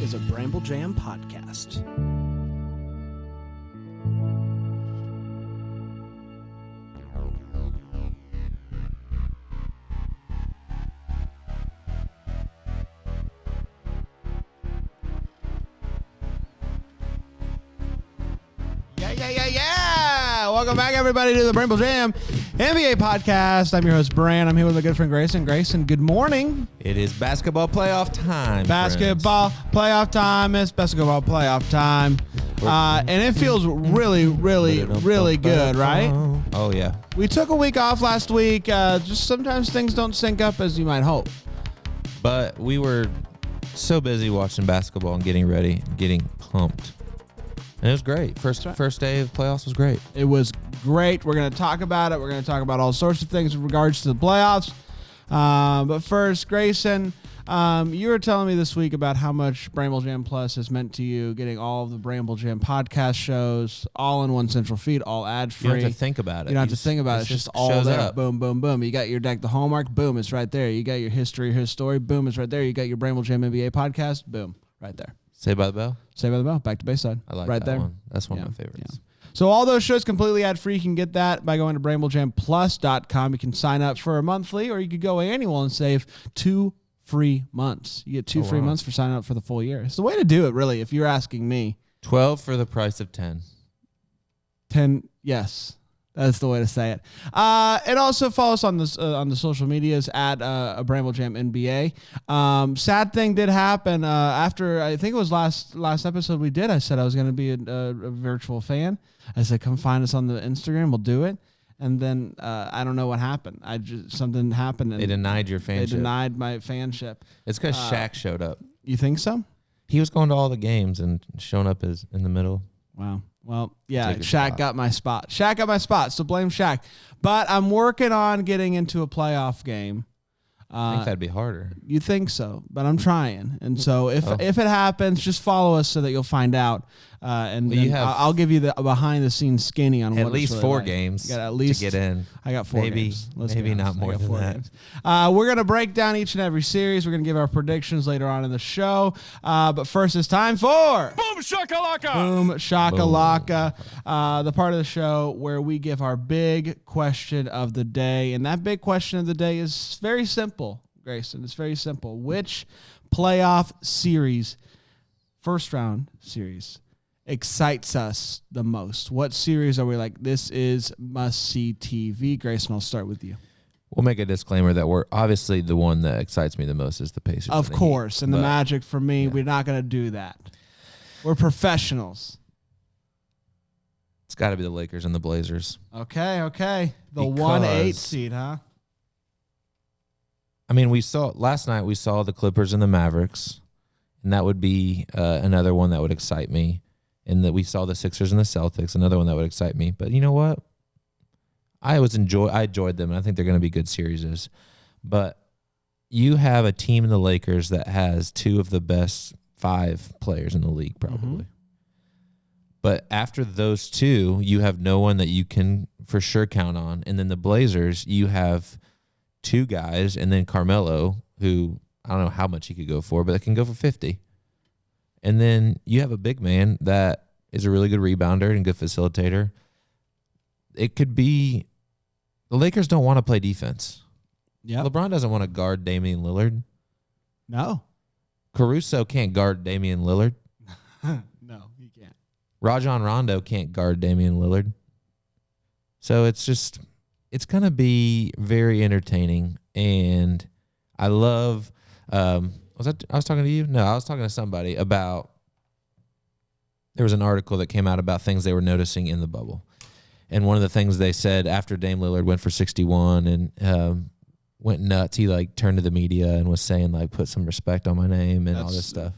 is a Bramble Jam podcast. Yeah! Welcome back, everybody, to the Bramble Jam NBA podcast. I'm your host, Bran. I'm here with my good friend, Grayson. Grayson, good morning. It is basketball playoff time. Basketball playoff time. It's basketball playoff time. And it feels really, really, really good, right? Oh, yeah. We took a week off last week. Just sometimes things don't sync up as you might hope. But we were so busy watching basketball and getting ready, getting pumped. And it was great. First day of playoffs was great. It was great. We're going to talk about it. We're going to talk about all sorts of things in regards to the playoffs. But first, Grayson, you were telling me this week about how much Bramble Jam Plus has meant to you, getting all of the Bramble Jam podcast shows all in one central feed, all ad-free. You don't have to think about it. You don't have to think about it. It's just all there. Up. Boom, boom, boom. You got your deck, the hallmark. Boom, it's right there. You got your history, his story. Boom, it's right there. You got your Bramble Jam NBA podcast. Boom, right there. Saved by the Bell? Saved by the Bell. Back to Bayside. I like right that there. one. That's one of my favorites. Yeah. So all those shows completely ad-free. You can get that by going to BrambleJamPlus.com. You can sign up for a monthly, or you could go annual and save 2 free months. You get 2 free months for signing up for the full year. It's the way to do it, really, if you're asking me. 12 for the price of 10. 10, yes. That's the way to say it. And also follow us on the social medias at Bramble Jam NBA. Sad thing did happen after, I think it was last episode we did. I said I was going to be a virtual fan. I said, come find us on the Instagram. We'll do it. And then I don't know what happened. Something happened. And they denied your fanship. They denied my fanship. It's because Shaq showed up. You think so? He was going to all the games and showing up as in the middle. Wow. Well, yeah, Shaq got my spot. Shaq got my spot, so blame Shaq. But I'm working on getting into a playoff game. I think that'd be harder. You think so, but I'm trying. And so if it happens, just follow us so that you'll find out. And I'll give you the behind-the-scenes skinny on at least really 4 games to get in. I got 4 games. Maybe not more than that. Games. We're going to break down each and every series. We're going to give our predictions later on in the show. But first, it's time for Boom Shakalaka! Boom Shakalaka, the part of the show where we give our big question of the day. And that big question of the day is very simple, Grayson. It's very simple. Which playoff series, first round series, excites us the most? What series are we like, this is must-see TV? Grayson, I'll start with you. We'll make a disclaimer that we're obviously the one that excites me the most is the Pacers. Of course. And the Magic for me, we're not going to do that. We're professionals. It's got to be the Lakers and the Blazers. Okay. The 1-8 seed, huh? I mean, last night we saw the Clippers and the Mavericks, and that would be another one that would excite me. And that we saw the Sixers and the Celtics, another one that would excite me. But you know what? I enjoyed them, and I think they're going to be good series. But you have a team in the Lakers that has 2 of the best 5 players in the league, probably. Mm-hmm. But after those 2, you have no one that you can for sure count on. And then the Blazers, you have 2 guys, and then Carmelo, who I don't know how much he could go for, but it can go for 50. And then you have a big man that is a really good rebounder and good facilitator. It could be the Lakers don't want to play defense. Yeah, LeBron doesn't want to guard Damian Lillard. No. Caruso can't guard Damian Lillard. No, he can't. Rajon Rondo can't guard Damian Lillard. So it's going to be very entertaining. And I love I was talking to you? No, I was talking to somebody about, there was an article that came out about things they were noticing in the bubble. And one of the things they said after Dame Lillard went for 61 and went nuts, he turned to the media and was saying put some respect on my name and all this stuff.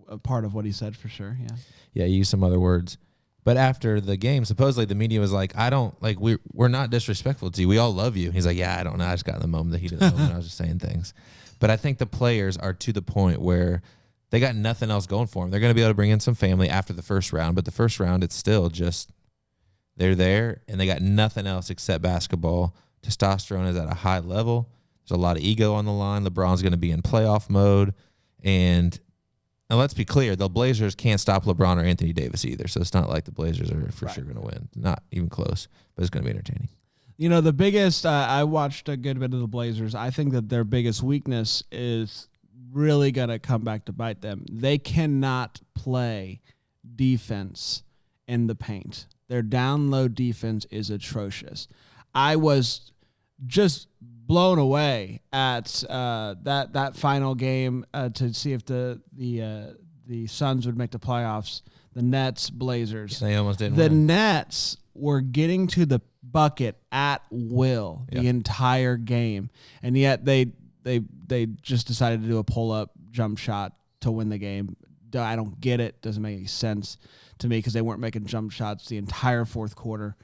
A part of what he said for sure. Yeah. Yeah, he used some other words. But after the game, supposedly the media was like, we're not disrespectful to you. We all love you. He's like, yeah, I don't know. I just got in the moment, the heat of the moment. I was just saying things. But I think the players are to the point where they got nothing else going for them. They're going to be able to bring in some family after the first round. But the first round, it's still just they're there, and they got nothing else except basketball. Testosterone is at a high level. There's a lot of ego on the line. LeBron's going to be in playoff mode. And And let's be clear, the Blazers can't stop LeBron or Anthony Davis either. So it's not like the Blazers are for sure going to win. Not even close, but it's going to be entertaining. The biggest, I watched a good bit of the Blazers. I think that their biggest weakness is really going to come back to bite them. They cannot play defense in the paint. Their down low defense is atrocious. I was just blown away at that final game to see if the Suns would make the playoffs. The Nets, Blazers. They almost didn't The win. Nets were getting to the bucket at will the entire game, and yet they just decided to do a pull-up jump shot to win the game. I don't get it. Doesn't make any sense to me because they weren't making jump shots the entire fourth quarter.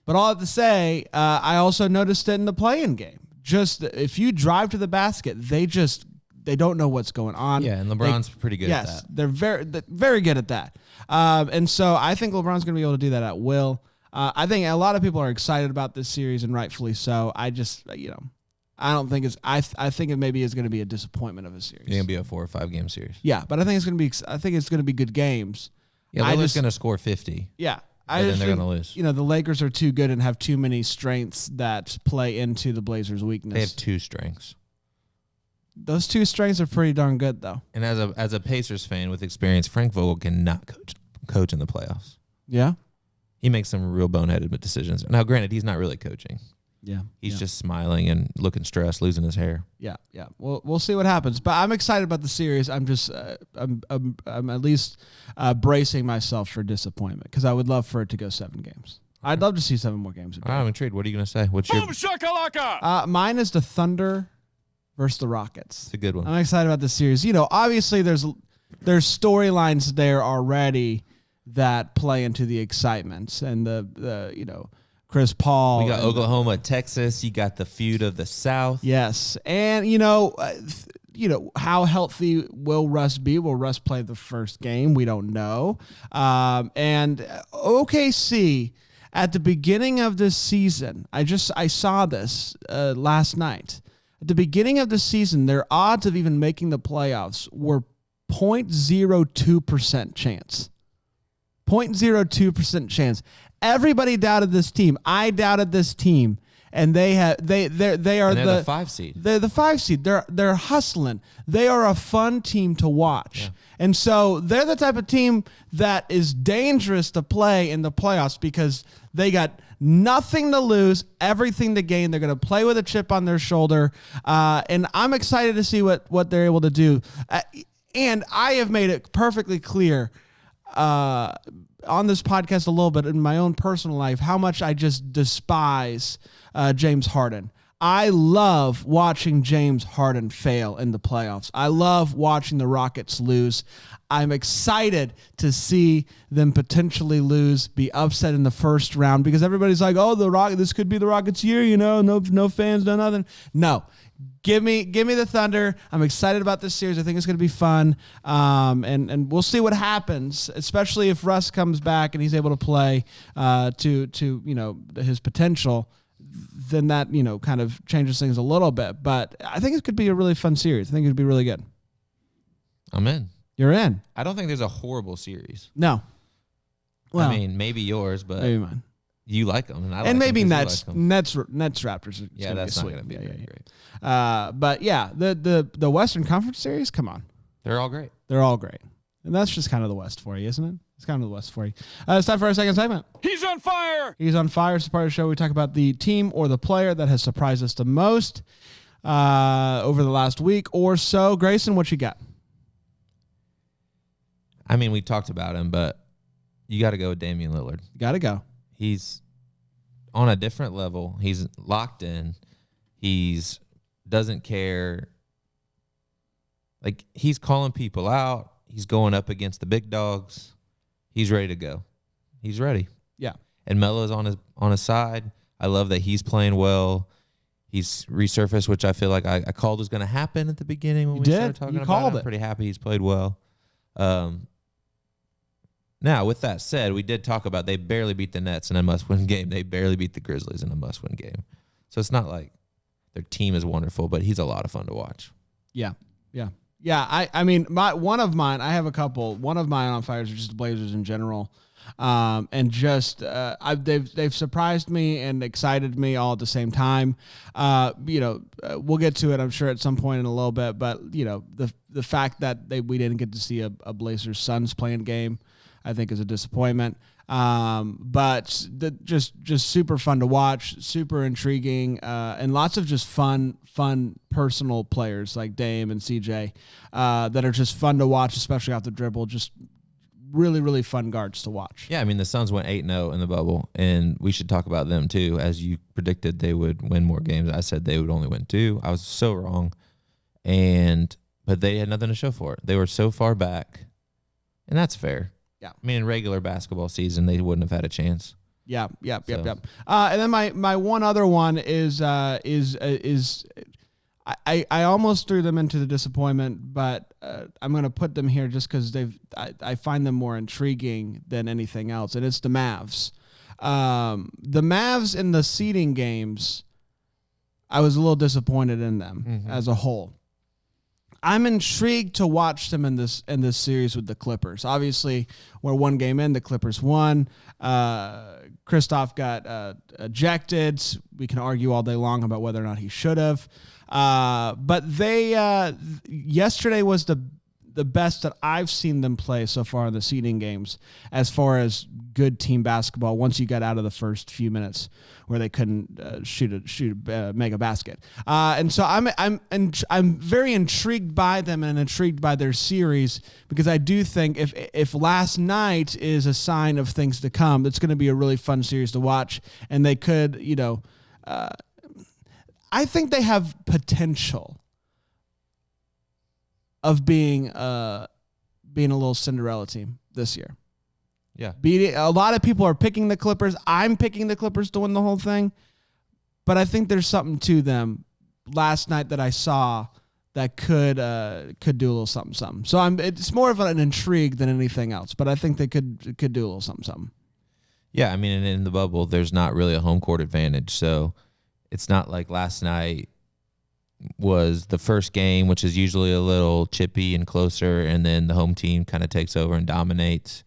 But all I have to say, I also noticed it in the play-in game. Just if you drive to the basket, they don't know what's going on. Yeah, and LeBron's pretty good at that. Yes, they're very good at that. And so I think LeBron's going to be able to do that at will. I think a lot of people are excited about this series, and rightfully so. I just, I don't think it's. I think it maybe is going to be a disappointment of a series. It's going to be a 4 or 5 game series. Yeah, but I think it's going to be. I think it's going to be good games. Yeah, Lillard's going to score 50. Yeah. Then they're going to lose. The Lakers are too good and have too many strengths that play into the Blazers' weakness. They have 2 strengths. Those 2 strengths are pretty darn good, though. And as a Pacers fan with experience, Frank Vogel cannot coach in the playoffs. Yeah? He makes some real boneheaded decisions. Now, granted, he's not really coaching. Yeah. He's just smiling and looking stressed, losing his hair. Yeah. We'll see what happens. But I'm excited about the series. I'm just I'm at least bracing myself for disappointment because I would love for it to go 7 games. Okay. I'd love to see 7 more games. All right, I'm intrigued. What are you going to say? What's your... Boom shakalaka! Mine is the Thunder versus the Rockets. It's a good one. I'm excited about the series. Obviously there's storylines there already that play into the excitement and the Chris Paul. We got Oklahoma, Texas. You got the feud of the South. Yes, and how healthy will Russ be? Will Russ play the first game? We don't know. And OKC at the beginning of this season, I saw this last night. At the beginning of the season, their odds of even making the playoffs were 0.02% chance. 0.02% chance. Everybody doubted this team. I doubted this team, and they're the 5 seed. They're the 5 seed. They're hustling. They are a fun team to watch. Yeah. And so they're the type of team that is dangerous to play in the playoffs because they got nothing to lose, everything to gain. They're going to play with a chip on their shoulder. And I'm excited to see what they're able to do. And I have made it perfectly clear on this podcast a little bit in my own personal life how much I just despise James Harden. I love watching James Harden fail in the playoffs. I love watching the Rockets lose. I'm excited to see them potentially lose, be upset in the first round because everybody's like, "Oh, this could be the Rockets' year," no fans, no nothing. No. Give me the Thunder. I'm excited about this series. I think it's going to be fun. And we'll see what happens, especially if Russ comes back and he's able to play to his potential. Then that, kind of changes things a little bit. But I think it could be a really fun series. I think it could be really good. I'm in. You're in. I don't think there's a horrible series. No. Well, I mean, maybe yours, but maybe mine. You like them, and I like and maybe them Nets Raptors. Yeah, that's not going to be great. But yeah, the Western Conference series. Come on, they're all great. They're all great, and that's just kind of the West for you, isn't it? It's kind of the West for you. It's time for our second segment. He's on fire. He's on fire. It's part of the show. We talk about the team or the player that has surprised us the most over the last week or so. Grayson, what you got? I mean, we talked about him, but you got to go with Damian Lillard. Got to go. He's on a different level. He's locked in. He's doesn't care. Like, he's calling people out. He's going up against the big dogs. He's ready to go. He's ready. Yeah. And Melo's on his side. I love that he's playing well. He's resurfaced, which I feel like I called was going to happen at the beginning when we started talking about it. Called it. I'm pretty happy he's played well. Now, with that said, we did talk about they barely beat the Nets in a must-win game. They barely beat the Grizzlies in a must-win game. So it's not like their team is wonderful, but he's a lot of fun to watch. Yeah. Yeah, I mean, one of mine, I have a couple. One of mine on fires are just the Blazers in general. And just they've surprised me and excited me all at the same time. We'll get to it, I'm sure, at some point in a little bit. But the fact that we didn't get to see a Blazers Suns playing game, I think, is a disappointment. But just super fun to watch, super intriguing, and lots of just fun personal players like Dame and CJ that are just fun to watch, especially off the dribble. Just really, really fun guards to watch. Yeah, I mean, the Suns went 8-0 in the bubble, and we should talk about them too. As you predicted, they would win more games. I said they would only win 2. I was so wrong, but they had nothing to show for it. They were so far back, and that's fair. Yeah, I mean, in regular basketball season, they wouldn't have had a chance. Yep. And then my one other one is I almost threw them into the disappointment, but I'm going to put them here just because I find them more intriguing than anything else, and it's the Mavs. The Mavs in the seeding games, I was a little disappointed in them as a whole. I'm intrigued to watch them in this series with the Clippers. Obviously, we're one game in. The Clippers won. Kristaps got ejected. We can argue all day long about whether or not he should have. But they yesterday was the best that I've seen them play so far in the seeding games as far as good team basketball once you got out of the first few minutes where they couldn't make a basket. And so I'm very intrigued by them and intrigued by their series because I do think if last night is a sign of things to come, it's going to be a really fun series to watch, and they could, I think they have potential of being a little Cinderella team this year. Yeah. A lot of people are picking the Clippers. I'm picking the Clippers to win the whole thing. But I think there's something to them last night that I saw that could do a little something. So it's more of an intrigue than anything else. But I think they could do a little something. Yeah, I mean, in the bubble, there's not really a home court advantage. So it's not like last night was the first game, which is usually a little chippy and closer, and then the home team kind of takes over and dominates.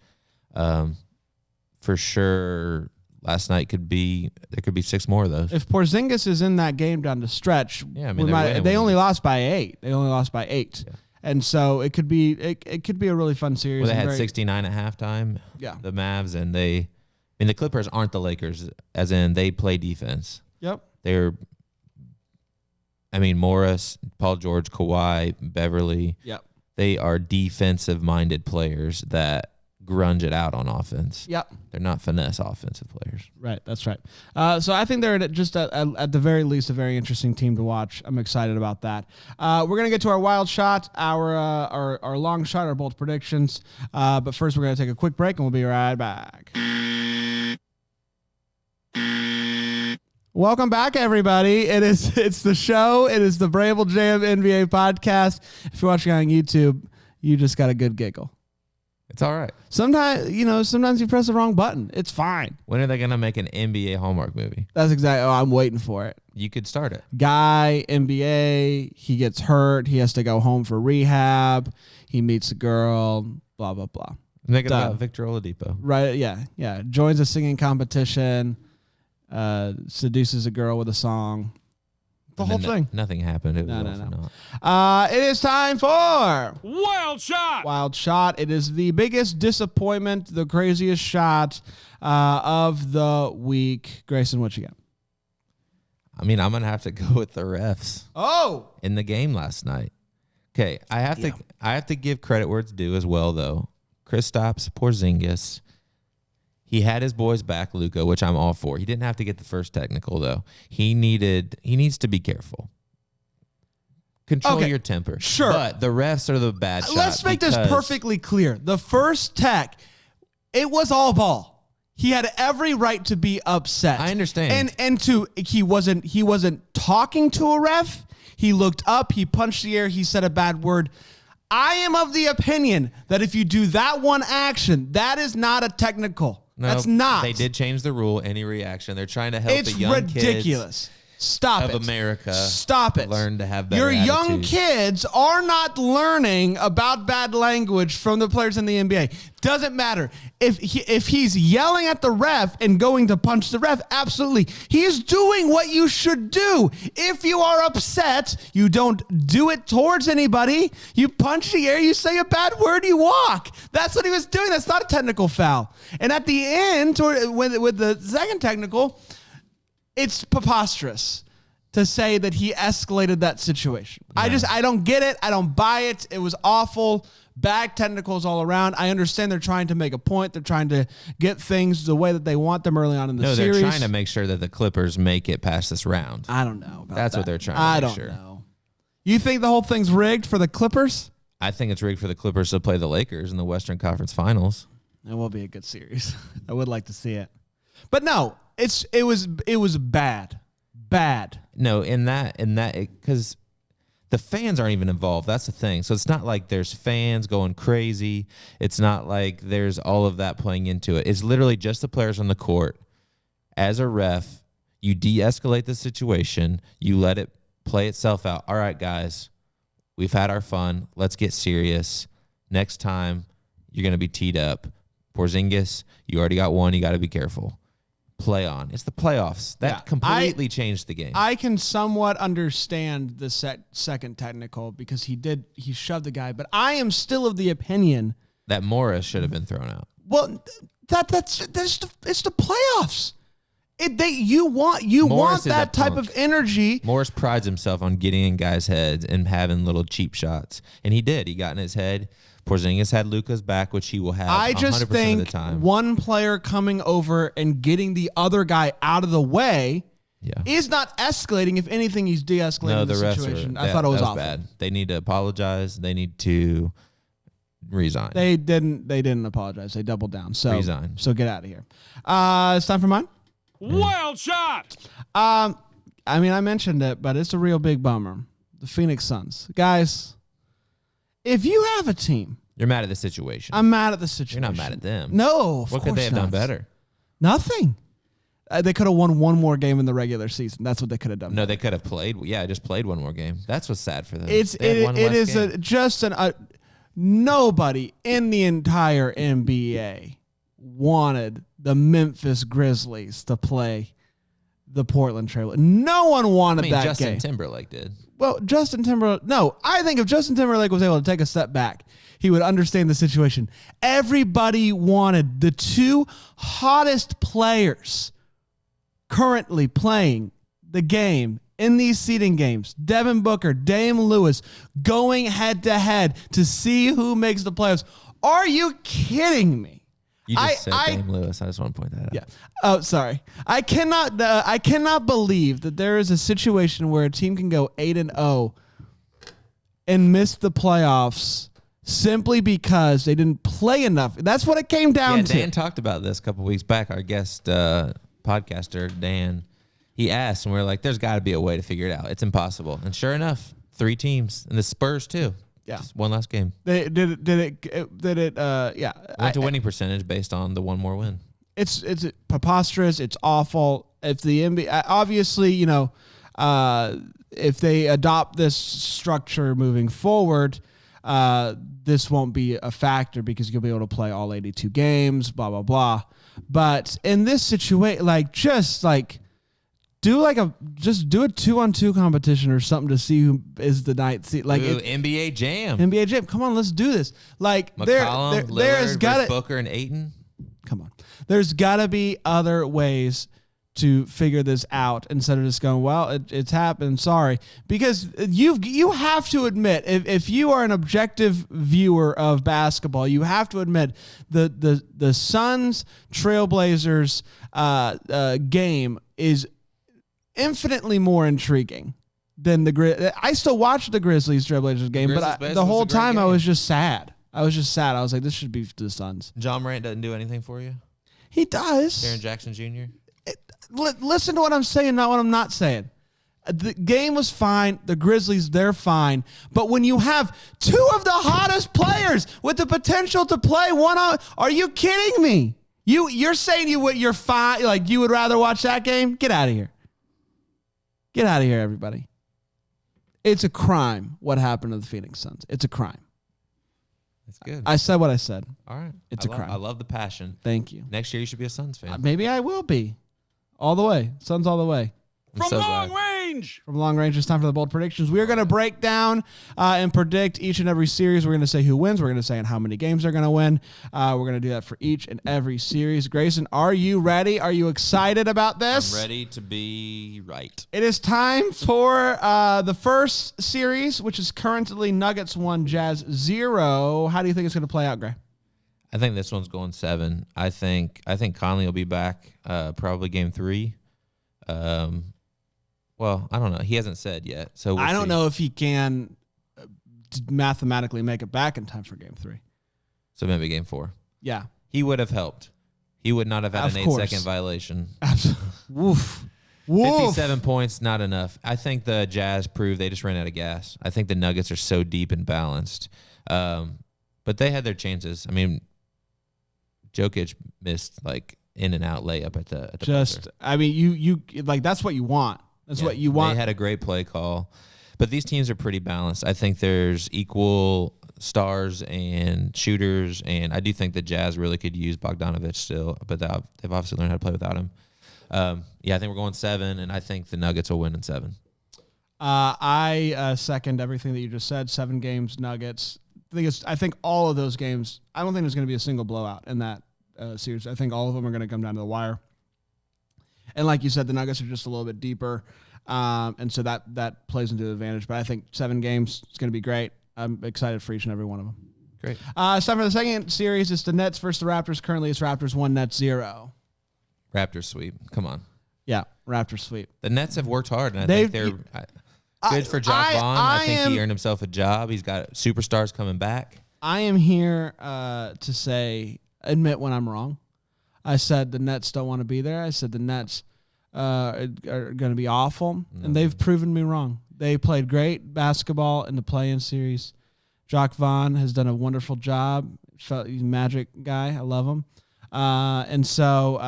For sure, last night there could be 6 more of those. If Porzingis is in that game down the stretch, yeah, I mean, they only lost by 8. They only lost by 8. Yeah. And so it could be a really fun series. Well, they had 69 at halftime. Yeah. The Mavs, and the Clippers aren't the Lakers, as in they play defense. Yep. Morris, Paul George, Kawhi, Beverly. Yep. They are defensive-minded players that grunge it out on offense. Yep. They're not finesse offensive players. Right, that's right. So I think they're just at the very least a very interesting team to watch. I'm excited about that. We're going to get to our wild shot, our long shot, our bold predictions. But first we're going to take a quick break and we'll be right back. Welcome back, everybody. It's the show. It is the Bramble Jam NBA podcast. If you're watching on YouTube, you just got a good giggle. It's all right. Sometimes you press the wrong button. It's fine. When are they going to make an NBA Hallmark movie? That's exactly. Oh, I'm waiting for it. You could start it. Guy, NBA, he gets hurt. He has to go home for rehab. He meets a girl, blah, blah, blah. Make it about Victor Oladipo. Right, yeah. Joins a singing competition, seduces a girl with a song. The whole thing. Nothing happened. It was no. It is time for Wild Shot. Wild Shot. It is the biggest disappointment, the craziest shot of the week. Grayson, what you got? I mean, I'm gonna have to go with the refs. Oh, in the game last night. Okay, I have to give credit where it's due as well, though. Kristaps Porzingis. He had his boys back, Luka, which I'm all for. He didn't have to get the first technical, though. He needs to be careful. Control your temper. Sure. But the refs are the bad shot. Let's make this perfectly clear. The first tech, it was all ball. He had every right to be upset. I understand. He wasn't talking to a ref. He looked up, he punched the air, he said a bad word. I am of the opinion that if you do that one action, that is not a technical. No, that's not. They did change the rule, any reaction. They're trying to help the young kids. It's ridiculous. Stop of it. America. Stop it. Learn to have better Your young attitudes. kids are not learning about bad language from the players in the NBA. Doesn't matter. If he's yelling at the ref and going to punch the ref, absolutely. He is doing what you should do. If you are upset, you don't do it towards anybody. You punch the air, you say a bad word, you walk. That's what he was doing. That's not a technical foul. And at the end, with the second technical, it's preposterous to say that he escalated that situation. No. I don't get it. I don't buy it. It was awful. Bad technicals all around. I understand they're trying to make a point. They're trying to get things the way that they want them early on in the series. No, they're trying to make sure that the Clippers make it past this round. I don't know about That's that. what they're trying to make sure. I don't know. You think the whole thing's rigged for the Clippers? I think it's rigged for the Clippers to play the Lakers in the Western Conference Finals. It will be a good series. I would like to see it. But no, it was bad. Bad. No, in that because the fans aren't even involved. That's the thing. So it's not like there's fans going crazy. It's not like there's all of that playing into it. It's literally just the players on the court. As a ref, you de-escalate the situation. You let it play itself out. All right, guys, we've had our fun. Let's get serious. Next time, you're going to be teed up. Porzingis, you already got one. You got to be careful. Play on. It's the playoffs. That completely changed the game. I can somewhat understand the second technical because he shoved the guy, but I am still of the opinion that Morris should have been thrown out. Well, it's the playoffs. You want that type of energy. Morris prides himself on getting in guys' heads and having little cheap shots, and he did. He got in his head. Porzingis had Luka's back, which he will have 100% of the time. One player coming over and getting the other guy out of the way is not escalating. If anything, he's de-escalating the situation. I thought it was awful. Bad. They need to apologize. They need to resign. They didn't apologize. They doubled down. So resign. So get out of here. It's time for mine. Wild shot. I mentioned it, but it's a real big bummer. The Phoenix Suns. Guys, if you have a team. You're mad at the situation. I'm mad at the situation. You're not mad at them. No, What could they have done better? Nothing. They could have won one more game in the regular season. That's what they could have done. No, they could have played. Yeah, just played one more game. That's what's sad for them. Nobody in the entire NBA wanted the Memphis Grizzlies to play the Portland Trail. No one wanted that Justin game. Timberlake did. Well, Justin Timberlake. No, I think if Justin Timberlake was able to take a step back, he would understand the situation. Everybody wanted the two hottest players currently playing the game in these seeding games, Devin Booker, Dame Lewis, going head to head to see who makes the playoffs. Are you kidding me? You just said Dame Lewis. I just want to point that out. Yeah. Oh, sorry. I cannot believe that there is a situation where a team can go 8-0 and miss the playoffs simply because they didn't play enough. That's what it came down to. Dan talked about this a couple weeks back. Our guest podcaster, Dan, he asked, and we were like, there's got to be a way to figure it out. It's impossible. And sure enough, 3 teams. And the Spurs, too. Yeah. Just one last game. Did it? Yeah. Went to winning percentage based on the one more win. It's preposterous. It's awful. If the NBA, obviously, if they adopt this structure moving forward, this won't be a factor because you'll be able to play all 82 games, blah, blah, blah. But in this situation, do a 2-on-2 competition or something to see who is the ninth seed. NBA Jam. NBA Jam. Come on, let's do this. McCollum, there's got Booker and Ayton. Come on. There's got to be other ways to figure this out instead of just going, well, it's happened. Sorry. Because you have to admit, if you are an objective viewer of basketball, you have to admit the Suns Trailblazers game is infinitely more intriguing than I still watch the Grizzlies Trailblazers game, but the whole time I was just sad. I was like, this should be the Suns. John Morant doesn't do anything for you? He does. Jaren Jackson Jr.? Listen to what I'm saying, not what I'm not saying. The game was fine. The Grizzlies, they're fine. But when you have 2 of the hottest players with the potential to play one-on, are you kidding me? You're saying you're fine, like you would rather watch that game? Get out of here. Get out of here, everybody. It's a crime what happened to the Phoenix Suns. It's a crime. That's good. I said what I said. All right. It's a crime. I love the passion. Thank you. Next year you should be a Suns fan. Maybe I will be. All the way. Suns all the way. I'm so Long glad. range. From long range, it's time for the bold predictions. We are going to break down and predict each and every series. We're going to say who wins. We're going to say how many games they're going to win. We're going to do that for each and every series. Grayson, are you ready? Are you excited about this? I'm ready to be right. It is time for the first series, which is currently Nuggets 1, Jazz 0. How do you think it's going to play out, Gray? I think this one's going 7. I think Conley will be back probably game 3. Well, I don't know. He hasn't said yet, so I don't know if he can mathematically make it back in time for game 3. So maybe game 4. Yeah. He would have helped. He would not have had Of an course. 8-second violation. Absolutely. Woof. Woof. 57 points, not enough. I think the Jazz proved they just ran out of gas. I think the Nuggets are so deep and balanced. But they had their chances. I mean, Jokic missed like in and out layup at the buzzer. I mean, you like that's what you want. That's what you want. They had a great play call. But these teams are pretty balanced. I think there's equal stars and shooters, and I do think the Jazz really could use Bogdanovich still, but they've obviously learned how to play without him. I think we're going 7, and I think the Nuggets will win in 7. I second everything that you just said. 7 games, Nuggets. I think all of those games. I don't think there's going to be a single blowout in that series. I think all of them are going to come down to the wire. And like you said, the Nuggets are just a little bit deeper, and so that plays into the advantage. But I think 7 games is going to be great. I'm excited for each and every one of them. Great. It's time for the second series. It's the Nets versus the Raptors. Currently, it's Raptors 1, Nets 0. Raptors sweep. Come on. Yeah, Raptors sweep. The Nets have worked hard, and I think they're good for Jock Vaughn. I think he earned himself a job. He's got superstars coming back. I am here to admit when I'm wrong. I said the Nets don't want to be there. I said the Nets are going to be awful, and they've proven me wrong. They played great basketball in the play-in series. Jock Vaughn has done a wonderful job. He's a magic guy. I love him. And so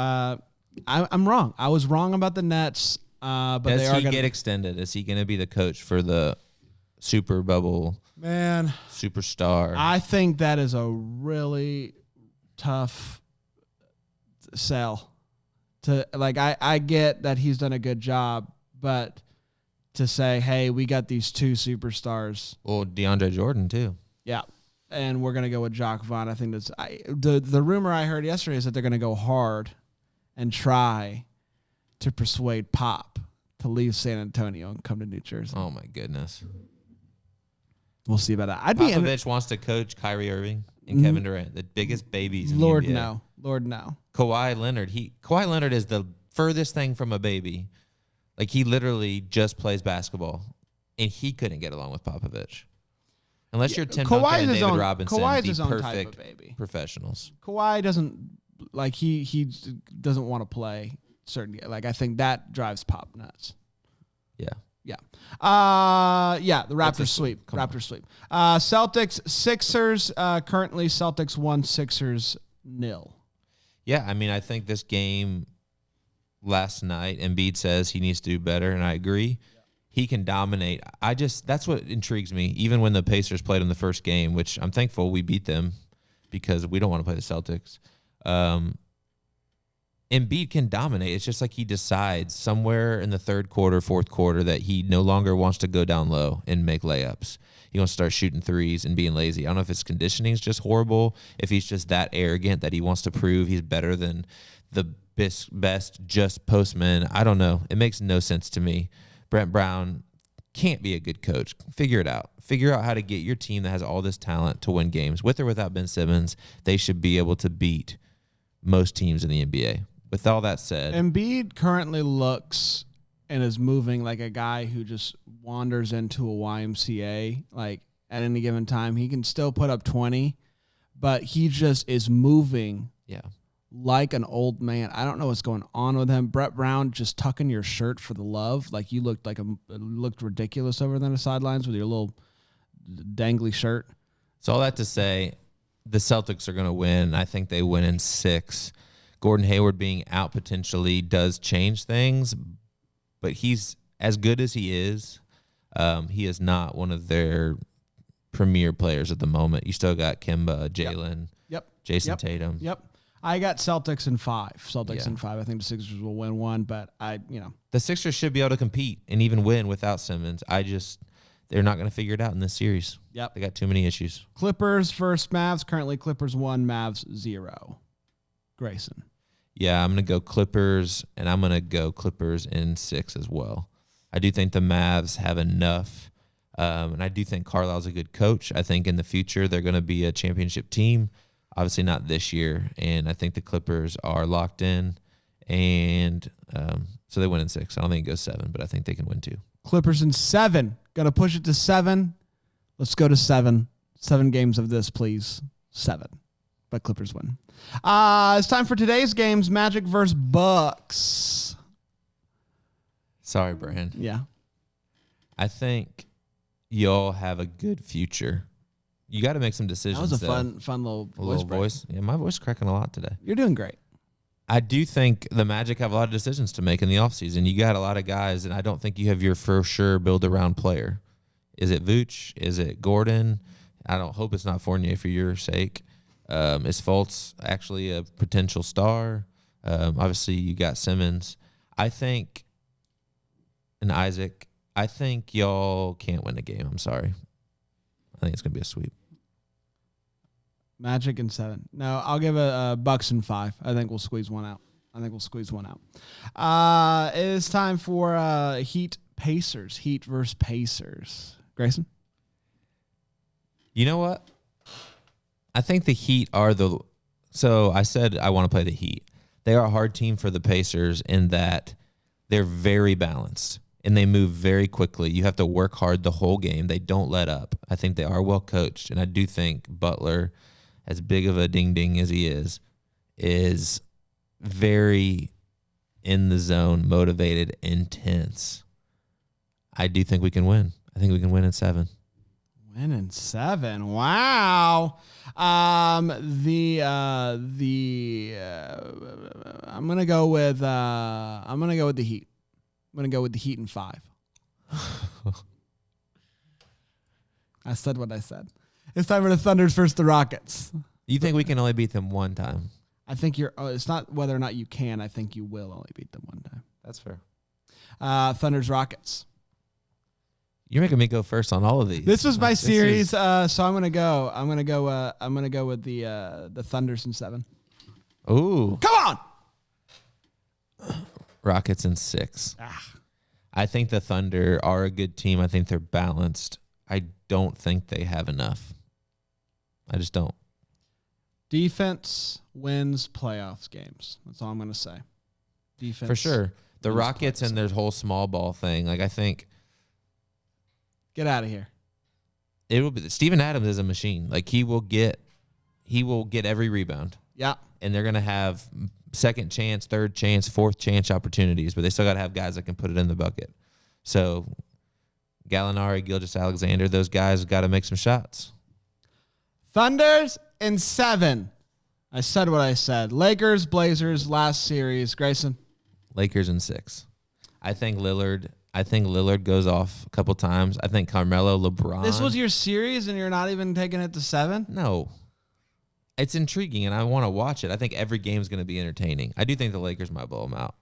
I'm wrong. I was wrong about the Nets. But Does he get extended? Is he going to be the coach for the Super Bubble? Man, superstar. I think that is a really tough sell. I get that he's done a good job, but to say, hey, we got these 2 superstars. Well, DeAndre Jordan too. Yeah. And we're going to go with Jock Vaughn. I think that's the rumor I heard yesterday is that they're going to go hard and try to persuade Pop to leave San Antonio and come to New Jersey. Oh my goodness. We'll see about that. Popovich wants to coach Kyrie Irving and Kevin Durant, the biggest babies in the NBA. Lord no. Kawhi Leonard is the furthest thing from a baby. Like, he literally just plays basketball, and he couldn't get along with Popovich. Unless you're Tim Duncan and David Robinson, Kawhi's the his own perfect type of baby. Professionals. Kawhi doesn't he doesn't want to play certain. Like, I think that drives Pop nuts. Yeah. Yeah. The Raptors sweep. Raptors sweep. Celtics Sixers. Currently Celtics 1, Sixers 0. Yeah, I mean, I think this game last night, Embiid says he needs to do better, and I agree. Yeah. He can dominate. That's what intrigues me. Even when the Pacers played him the first game, which I'm thankful we beat them because we don't want to play the Celtics. Embiid can dominate. It's just like he decides somewhere in the third quarter, fourth quarter that he no longer wants to go down low and make layups. He wants to start shooting threes and being lazy. I don't know if his conditioning is just horrible, if he's just that arrogant that he wants to prove he's better than the best just postman. I don't know. It makes no sense to me. Brett Brown can't be a good coach. Figure it out. Figure out how to get your team that has all this talent to win games. With or without Ben Simmons, they should be able to beat most teams in the NBA. With all that said, Embiid currently looks and is moving like a guy who just wanders into a YMCA. Like, at any given time, he can still put up 20, but he just is moving like an old man. I don't know what's going on with him. Brett Brown just tucking your shirt for the love. Like, you looked ridiculous over there on the sidelines with your little dangly shirt. So all that to say, the Celtics are going to win. I think they win in 6. Gordon Hayward being out potentially does change things, but he's as good as he is not one of their premier players at the moment. You still got Kemba, Jalen, Jason Tatum. Yep. I got Celtics in 5. In 5. I think the Sixers will win one, but the Sixers should be able to compete and even win without Simmons. They're not going to figure it out in this series. Yep. They got too many issues. Clippers versus Mavs. Currently Clippers 1, Mavs 0. Grayson. Yeah, I'm going to go Clippers, and I'm going to go Clippers in 6 as well. I do think the Mavs have enough, and I do think Carlisle's a good coach. I think in the future they're going to be a championship team. Obviously not this year, and I think the Clippers are locked in, and so they win in 6. I don't think it goes 7, but I think they can win 2. Clippers in 7. Gonna push it to 7. Let's go to 7. 7 games of this, please. 7. But Clippers win. It's time for today's games. Magic versus Bucks. Sorry, Bran. Yeah. I think y'all have a good future. You got to make some decisions. That was a fun little voice. Yeah, my voice is cracking a lot today. You're doing great. I do think the Magic have a lot of decisions to make in the offseason. You got a lot of guys, and I don't think you have your for sure build-around player. Is it Vooch? Is it Gordon? I don't hope it's not Fournier for your sake. Is Fultz actually a potential star? Obviously, you got Simmons. I think, and Isaac, I think y'all can't win the game. I'm sorry. I think it's going to be a sweep. Magic in 7. No, I'll give a Bucks in 5. I think we'll squeeze one out. It is time for Heat Pacers. Heat versus Pacers. Grayson? You know what? I think the Heat are so I said I want to play the Heat. They are a hard team for the Pacers in that they're very balanced and they move very quickly. You have to work hard the whole game. They don't let up. I think they are well coached, and I do think Butler, as big of a ding-ding as he is very in the zone, motivated, intense. I do think we can win. I think we can win in 7. Win in 7. Wow. I'm gonna go with the Heat. I'm gonna go with the Heat in 5. I said what I said. It's time for the Thunders versus the Rockets. You think we can only beat them one time? I think it's not whether or not you can. I think you will only beat them one time. That's fair. Thunders Rockets. You're making me go first on all of these. This was my series, so I'm gonna go with the Thunders in 7. Ooh, come on! Rockets in 6. I think the Thunder are a good team. I think they're balanced. I don't think they have enough. I just don't. Defense wins playoffs games. That's all I'm gonna say. Defense for sure. The Rockets and their whole small ball thing. Like I think. Get out of here. It will be. Steven Adams is a machine. Like he will get every rebound. Yeah. And they're gonna have second chance, third chance, fourth chance opportunities, but they still got to have guys that can put it in the bucket. So Gallinari, Gilgeous-Alexander, those guys got to make some shots. Thunders in 7. I said what I said. Lakers, Blazers, last series. Grayson? Lakers in 6. I think Lillard goes off a couple times. I think Carmelo, LeBron. This was your series and you're not even taking it to 7? No. It's intriguing, and I want to watch it. I think every game is going to be entertaining. I do think the Lakers might blow them out.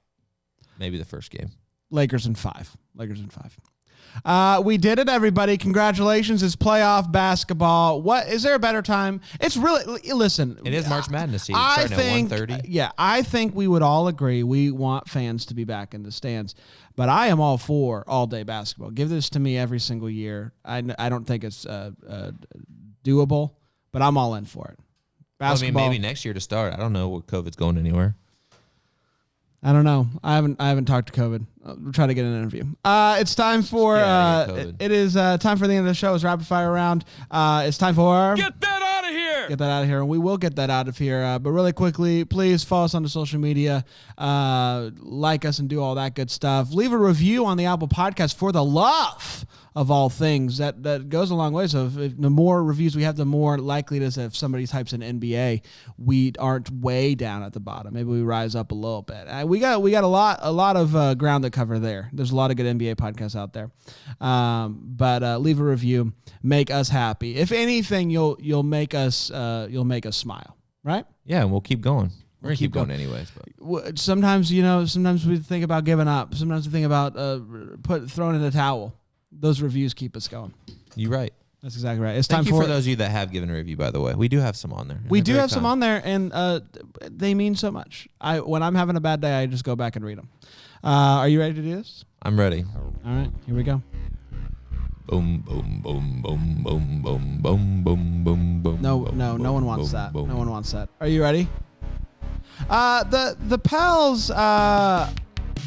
Maybe the first game. Lakers in 5. We did it, everybody. Congratulations. It's playoff basketball. What is there a better time? It's really, listen. It is March Madness season starting at 1:30. Yeah, I think we would all agree we want fans to be back in the stands. But I am all for all-day basketball. Give this to me every single year. I don't think it's doable, but I'm all in for it. Basketball. Well, I mean, maybe next year to start. I don't know what COVID's going anywhere. I don't know. I haven't talked to COVID. We'll try to get an interview. It's time for it is time for the end of the show. It's rapid fire round. It's time for get that out of here. Get that out of here, and we will get that out of here. But really quickly, please follow us on the social media, like us, and do all that good stuff. Leave a review on the Apple Podcast for the love of all things, that goes a long ways. Of the more reviews we have, the more likely it is that if somebody types in NBA, we aren't way down at the bottom. Maybe we rise up a little bit. We got a lot of ground to cover there. There's a lot of good NBA podcasts out there. But leave a review, make us happy. If anything, you'll make us smile, right? Yeah, and we'll keep going. We're going to keep going anyways. But. Sometimes we think about giving up. Sometimes we think about throwing in the towel. Those reviews keep us going. You're right. That's exactly right. It's Thank time you for those of you that have given a review, by the way. We do have some on there. We do have some on there, and they mean so much. When I'm having a bad day, I just go back and read them. Are you ready to do this? I'm ready. All right, here we go. Boom, boom, boom, boom, boom, boom, boom, boom, boom, boom. No one wants that. No one wants that. Are you ready? The Pels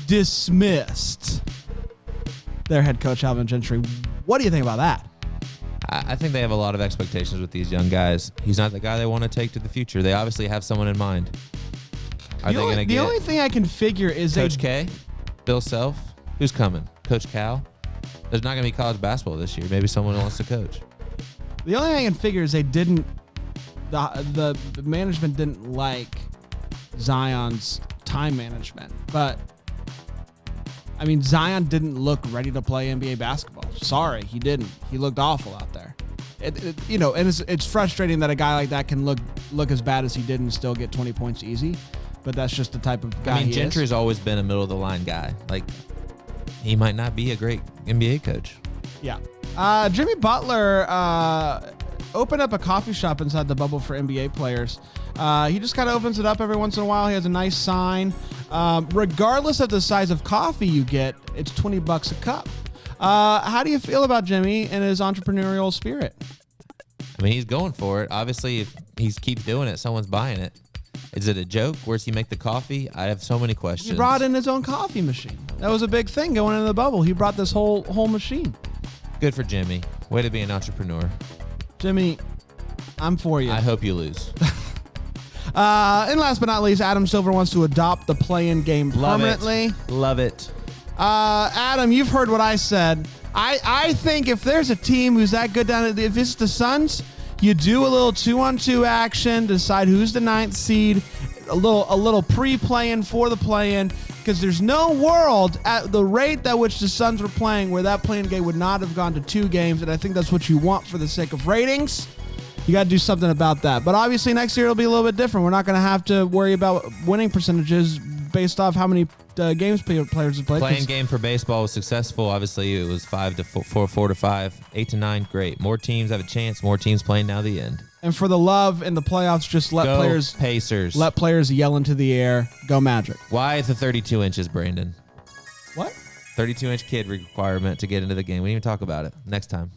dismissed their head coach Alvin Gentry. What do you think about that? I think they have a lot of expectations with these young guys. He's not the guy they want to take to the future. They obviously have someone in mind. Are they going to get... The only thing I can figure is Coach K? Bill Self? Who's coming? Coach Cal? There's not going to be college basketball this year. Maybe someone wants to coach. The only thing I can figure is they didn't... The management didn't like Zion's time management. But... I mean, Zion didn't look ready to play NBA basketball. Sorry, he didn't. He looked awful out there. And it's frustrating that a guy like that can look as bad as he did and still get 20 points easy. But that's just the type of guy he is. Gentry's always been a middle-of-the-line guy. Like, he might not be a great NBA coach. Yeah. Jimmy Butler opened up a coffee shop inside the bubble for NBA players. He just kind of opens it up every once in a while. He has a nice sign. Regardless of the size of coffee you get, it's $20 a cup. How do you feel about Jimmy and his entrepreneurial spirit? I mean, he's going for it. Obviously, if he keeps doing it, someone's buying it. Is it a joke? Where's he make the coffee? I have so many questions. He brought in his own coffee machine. That was a big thing going into the bubble. He brought this whole machine. Good for Jimmy. Way to be an entrepreneur. Jimmy, I'm for you. I hope you lose. And last but not least, Adam Silver wants to adopt the play-in game permanently. Love it. Adam, you've heard what I said. I think if there's a team who's that good down, if it's the Suns, you do a little 2-on-2 action, decide who's the 9th seed, a little pre-play-in for the play-in, because there's no world at the rate at which the Suns were playing where that play-in game would not have gone to 2 games, and I think that's what you want for the sake of ratings. You got to do something about that. But obviously next year it'll be a little bit different. We're not going to have to worry about winning percentages based off how many games players have played. Playing game for baseball was successful. Obviously, it was 5 to 4, 4 to 5, 8 to 9. Great. More teams have a chance. More teams playing now. The end. And for the love in the playoffs, just let Pacers. Let players yell into the air. Go Magic. Why the 32 inches, Brandon? What? 32-inch kid requirement to get into the game. We didn't even talk about it. Next time.